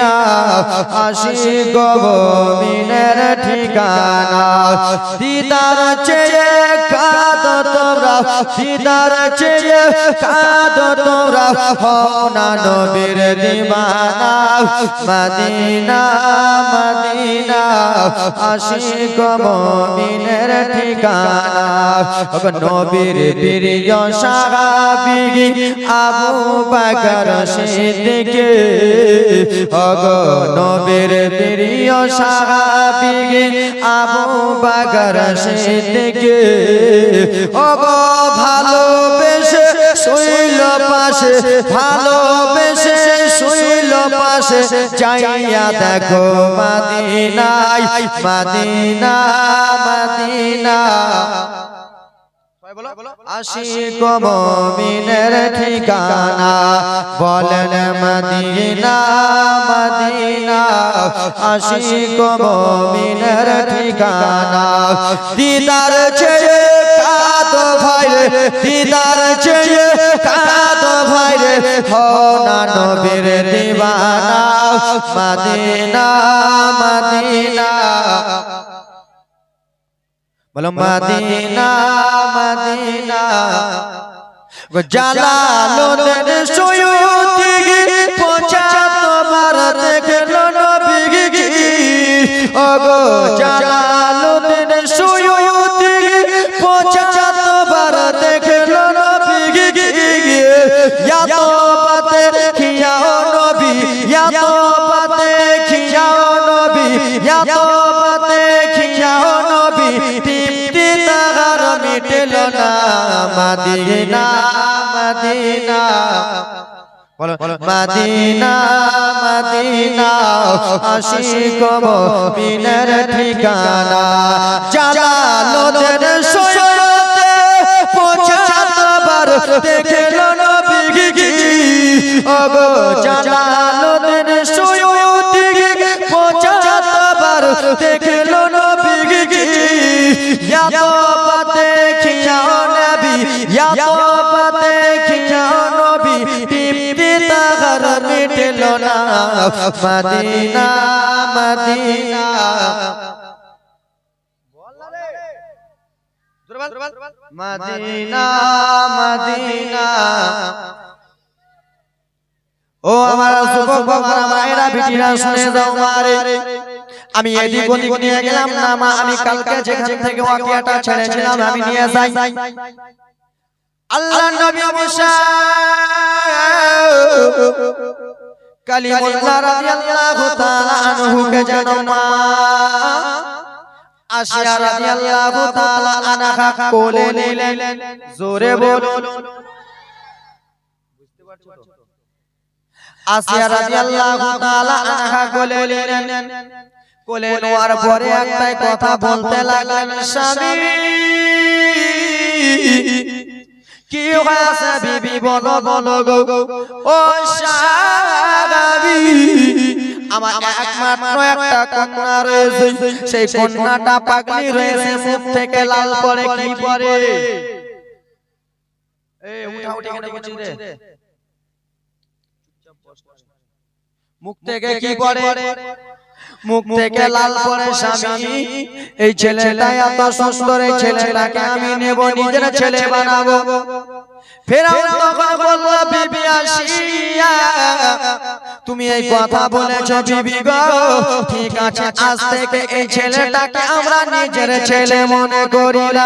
Medina Ashiq মুমিনের ঠিকানা দিদার চেয়ে কাঁদো তোমরা দিদার চেয়ে কাঁদো তোমরা হও না নবীর দিওয়ানা মদিনা মদিনা আশিক মুমিনের ঠিকানা নবীর প্রিয় সাহাবী আবু বকর সিদ্দিক ওগো নবীর প্রিয় সাহাবী আবু বকর সিদ্দিক ওগো ভালোবেসে শুইল পাশে ভালোবেসে শুইল পাশে যাইয়া দেখো মদিনায় মদিনা মদিনা আশিক মুমিনের ঠিকানা বলেন মদিনা মদিনা আশিক মুমিনের ঠিকানা দিদার চেয়ে কাঁদো ভাইরে দিদার চেয়ে কাঁদো ভাইরে হও না নবীর দিওয়ানা মদিনা মদিনা বলো মদিনা মদিনা জালালুদ্দিন সুয়ুতি পৌঁছা তোমার দেখলো নবী ওগো জালালুদ্দিন সুয়ুতি পৌঁছা তোমার দেখলো নবী ইয়া তো বাতে খিয়াও নবী ইয়া তো বাতে খিয়াও নবী ইয়া তো বাতে খিয়াও নবী তৃপ্তি তাহার মিটল না মদিনা মদিনা বলো মদিনা মদিনা আশিক মুমিনের ঠিকানা জালালুদ্দিন সুয়ুতি পৌঁছাতবার দেখলো নবী ওগো জালালুদ্দিন সুয়ুতি পৌঁছাতবার দেখলো নবী ইয়া তো বাতে খিয়াও নবী ইয়া তো বাতে খিয়াও নবী তৃপ্তি তাহার মিটল না Medina Medina Medina Medina oh আমার যুবক বাবারা মায়েরা বিটিরা শুনে যাও মারে আমি এদিক ওদিক নিয়ে গেলাম না মা আমি কালকে যেখান থেকে ওয়াকিয়াটা ছেড়েছিলাম আমি নিয়ে যাই আল্লাহ নবী মুসা কালিমুল্লাহ রাদিয়াল্লাহু তাআলা আনহুকে জানো মা আশিয়া রাদিয়াল্লাহু তাআলা আনহা কোলে নিলেন জোরে বলুন বুঝতে পারছো তো আশিয়া রাদিয়াল্লাহু তাআলা আনহা কোলে নিলেন কোলে নেওয়ার পরে একটাই কথা বলতে লাগলেন স্বামী কি হয়েছে বিবি বলো বলো গো ও স্বামী আমার একমাত্র একটা কন্যা রয়েছে সেই কন্যাটা পাগলি রয়েছে মুখ থেকে লাল পড়ে কি পড়ে এই উঠা উঠে কেন বলছিস রে মুখ থেকে কি পড়ে মুখ থেকে লাল পড়ে স্বামী এই ছেলেটা এত সুন্দর এই ছেলেটাকে আমি নেব নিজের ছেলে বানাবো ফেরাউন তখন বলল বিবি আশিয়া তুমি এই কথা বলেছো বিবি গো ঠিক আছে আজ থেকে এই ছেলেটাকে আমরা নিজের ছেলে মনে করিলাম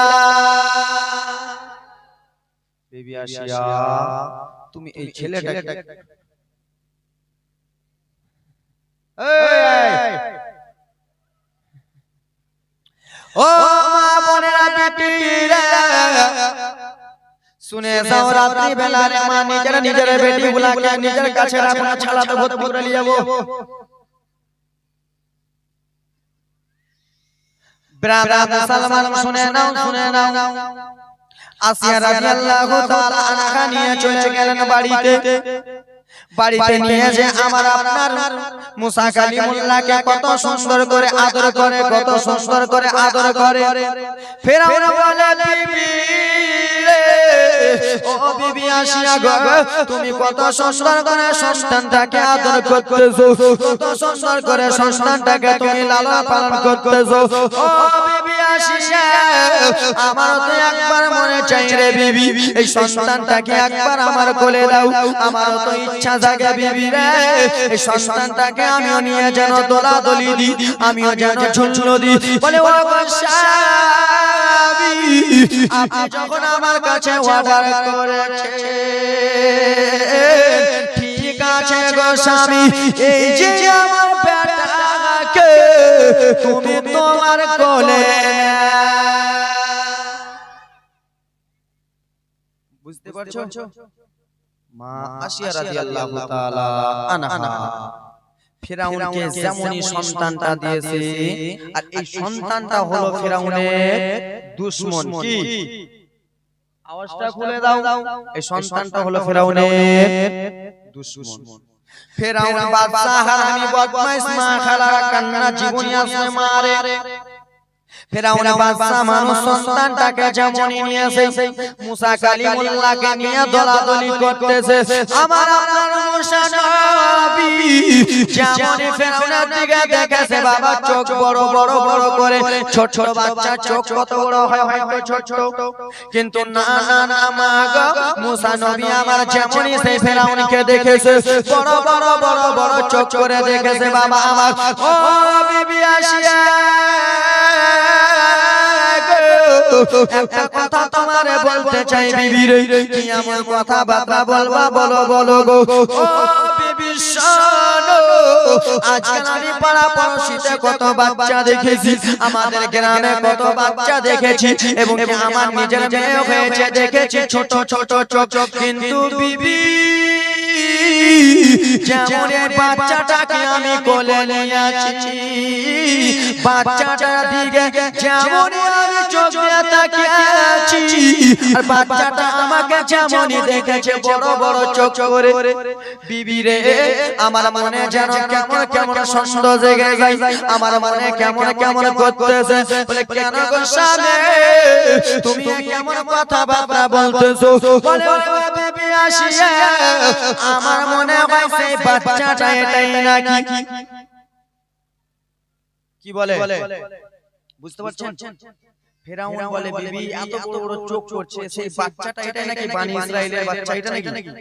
বিবি আশিয়া তুমি এই ছেলেটাকে ও মা বোনেরা বেটিরা শুনে যাও রাত্রি বেলা রে মা নিজের বেটিগুলাকে নিজের কাছে রাখো না ছাড়া তো ভূত করে নিয়ে যাব ব্রাদার মুসলমান শুনে নাও আসিয়া রাদিয়াল্লাহু তাআলা আনহা নিয়ে চলে গেলেন বাড়িতে বাড়িতে নিয়ে যে আমার আপনার মুসা কালিমুল্লাহকে কত সুন্দর করে আদর করে, কত সুন্দর করে আদর করে। ফেরাউন বলে বিবি রে, ও বিবি আসিয়া গো, তুমি কত সুন্দর করে সন্তানটাকে আদর করতেছো, কত সুন্দর করে সন্তানটাকে তুমি লালন পালন করতেছো। ও বিবি আসিয়া, আমার তো একবার মনে চাই রে বিবি, এই সন্তানটাকে একবার আমার কোলে দাও। আমার তো ইচ্ছা জাগে বিবি রে, এই সন্তানটাকে আমিও নিয়ে যেন দোলাদলি দি, আমিও যেন ঝুলঝুলো দি। বলে ও স্বামী, আপনি যখন আমার কাছে অর্ডার করেছে, ঠিক আছে গো স্বামী, এই যে আমার বেটাকে তুমি তোমার কোলে। বুঝতে পারছো? মা আসিয়া রাদিয়াল্লাহু তাআলা আনহা ফিরাউনকে যেমনই সন্তানটা দিয়েছে, আর এই সন্তানটা হলো ফিরাউনের দুশমন। কি আওয়াজটা খুলে দাও, এই সন্তানটা হলো ফিরাউনের দুশমন। ফিরাউন বাদশা হারামি বদমাইশ মা খালারা কান্না জীবনী আসে মারে। ফিরাউন বাদশা মানুষ সন্তানটাকে যেমনই নিয়েছে, মুসা কালিমুল্লাহকে নিয়ে দলাদলি করতেছে। আমার আপনার মুসা নবী যেমনই ফিরাউনের দিকে দেখেছে, বাবা চোখ বড় বড় বড় করে, ছোট ছোট বাচ্চা চোখ কত বড় হয়, হয়তো ছোট ছোট, কিন্তু না না না মা গো, মুসা নবী আমার যেমনই সেই ফিরাউনকে দেখেছে, বড় বড় বড় বড় চোখ করে দেখেছে। বাবা আমার ও বিবি আসিয়া, একটা কথা তোমারে বলতে চাই বিবি রে, কি আমার কথা বাবা বলবা, বলো বলো গো। ও বিবি শোনো, আজকাল আমি পাড়া পড়শিতে কত বাচ্চা দেখেছি, আমাদের গ্রামে কত বাচ্চা দেখেছি, এবং আমার নিজের মেয়ে হয়েছে দেখেছি ছোট ছোট চোখ, কিন্তু বিবি যেমন বাচ্চাটাকে আমি কোলে নিয়ে আছি, বাচ্চাটার দিকে যেমন আমি চোখ দিয়ে তাকিয়ে আছি, আর বাচ্চাটা আমাকে যেমনই দেখেছে বড় বড় চোখ করে, বিবি রে আমার মনে যেন কেমন কেমন সন্দেহ জেগে যায়, আমার মনে কেমন কেমন করতেছে। বলে কেন গো স্বামী, তুমি কেমন কথাবার্তা বলতেছো? বলে বিবি আসিয়া, আমার মনে হয় সেই বাচ্চাটা এটাই নাকি। কি বলে বুঝতে পারছেন? ফিরাউন বলে বিবি এত বড় বড় চোখ করছে, সেই বাচ্চাটা এটাই নাকি, বনি ইসরাইলের বাচ্চা এটা নাকি?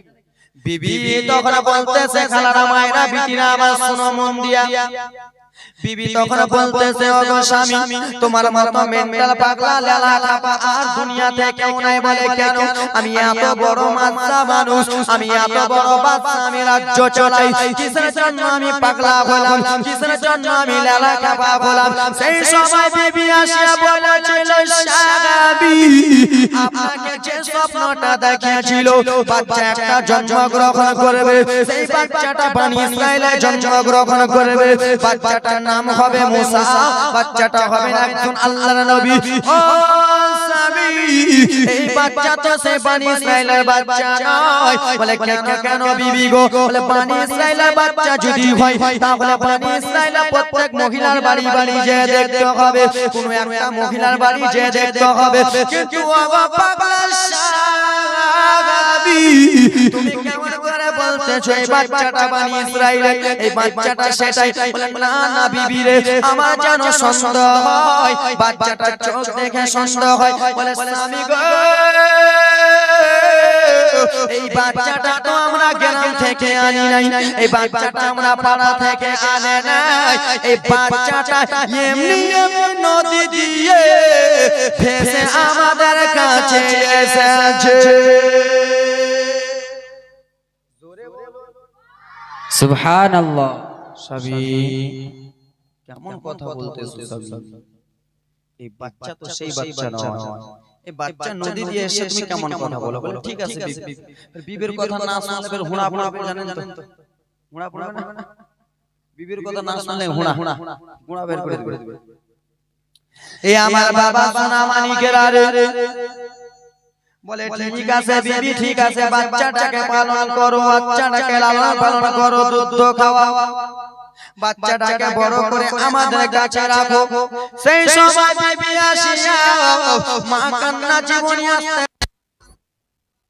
বিবি তখন বলতেছে, খালারা মায়েরা বিটিরা আমার শুনো মন দিয়া, বিবি তখন বলতেছে, ও গো স্বামী, তোমার মতো মেন্টাল পাগলা লেলা খাপা আর দুনিয়াতে কেউ নাই। বলে কেন? আমি এত বড় মাদ্দা মানুষ, আমি এত বড় বাদশা, আমি রাজ্য চালাই, কিসের জন্য আমি পাগলা হলাম, কিসের জন্য আমি লেলা খাপা হলাম? সেই সময় বিবি আসিয়া বলেছিল, স্বামী আপনাকে যে স্বপ্নটা দেখিয়েছিল, বাচ্চা একটা জন্মগ্রহণ করবে, সেই বাচ্চাটা বনি ইসরাইলে জন্মগ্রহণ করবে, বাচ্চাটার নাম হবে মুসা, বাচ্চাটা হবে একজন আল্লাহর নবী। ও স্বামী, এই বাচ্চা তো সে বনি ইসরাইলের বাচ্চা নয়। বলে কেন কেন বিবি গো? বলে বনি ইসরাইলের বাচ্চা যদি হয়, তাহলে বনি ইসরাইলের প্রত্যেক মহিলার বাড়ি বাড়ি যে দেখতে হবে, কোন একটা মহিলার বাড়ি যে দেখতে হবে, কিন্তু পাগলা স্বামী তুমি কেমন করে বলতেছো এই বাচ্চাটা বনি ইসরাইলের? এই বাচ্চাটা সেটাই। বলে না না বিবি রে, আমার যেন সন্দেহ হয়, বাচ্চাটার চোখ দেখে সন্দেহ হয়। বলে স্বামী গো, এই বাচ্চাটা তো আমরা গ্রাম থেকে আনি নাই, এই বাচ্চাটা আমরা পাড়া থেকে আনে নাই, এই বাচ্চাটা এমনি এমনি নদী দিয়ে ভেসে আমাদের কাছে এসেছে। সুবহানাল্লাহ। সবই কেমন কথা বলতেছো সবই? এই বাচ্চা তো সেই বাচ্চা নয়, এই বাচ্চা নদী দিয়ে এসে তুমি কেমন কথা বলো? বলে ঠিক আছে বিবি, বিবির কথা না শুনলে ফের হুড়া পড়বে, জানেন তো হুড়া পড়বে না, বিবির কথা না শুনলে হুড়া হুড়া বের করে দিবে। এই আমার বাবা সোনা মানিকেরা রে, বলে ঠিক আছে বিবি, ঠিক আছে, বাচ্চাটাকে পালন করো, বাচ্চাটাকে লালন পালন করো, দুধ খাওয়াও, বাচ্চাটাকে বড় করে আমাদের কাছে রাখো। সেই সময় বিবি আসিয়া মা কান্না জীবনী আসতে